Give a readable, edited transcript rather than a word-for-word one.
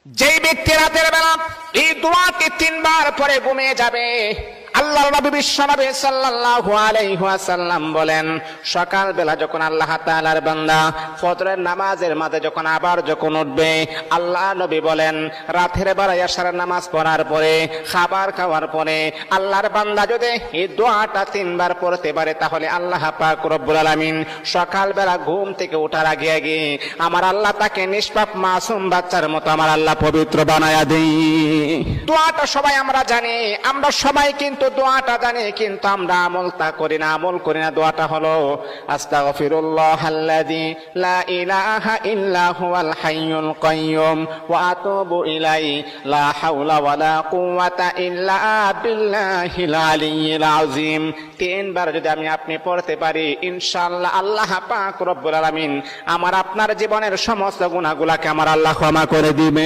যেই ব্যক্তি রাতের বেলা এই দোয়াটি 3 বার পরে ঘুমিয়ে যাবে, আল্লাহর নবী বিশ্বনবী সাল্লাল্লাহু আলাইহি ওয়াসাল্লাম বলেন, সকাল বেলা যখন আল্লাহ তাআলার বান্দা ফজরের নামাজের মাঝে যখন উঠবে, আল্লাহ নবী বলেন রাতের বেলা এশার নামাজ পড়ার পরে, খাবার খাওয়ার পরে আল্লাহর বান্দা যদি এই দোয়াটা 3 বার পড়তে পারে, তাহলে আল্লাহ পাক রব্বুল আলামিন সকাল বেলা ঘুম থেকে ওঠার আগে আগে আমার আল্লাহ তাকে নিষ্পাপ মাসুম বাচ্চার মতো আমার আল্লাহ পবিত্র বানায়া দেই। দোয়াটা সবাই আমরা জানি, আমরা সবাই কিন্তু দোয়াটা জানি, কিন্তু আমরা আমল করি না। দোয়াটা হলো আস্তাগফিরুল্লাহাল্লাযী লা ইলাহা ইল্লা হুয়াল হাইয়ুল কাইয়্যুম ওয়া আতুবু ইলাইহি লা হাওলা ওয়ালা কুওয়াতা ইল্লা বিল্লাহিল আলিয়্যিল আযীম। 3 বার যদি আপনি পড়তে পারি, ইনশাআল্লাহ আল্লাহ পাক রব্বুল আলামিন আমার আপনার জীবনের সমস্ত গুনাহগুলোকে আমার আল্লাহ ক্ষমা করে দিবেন।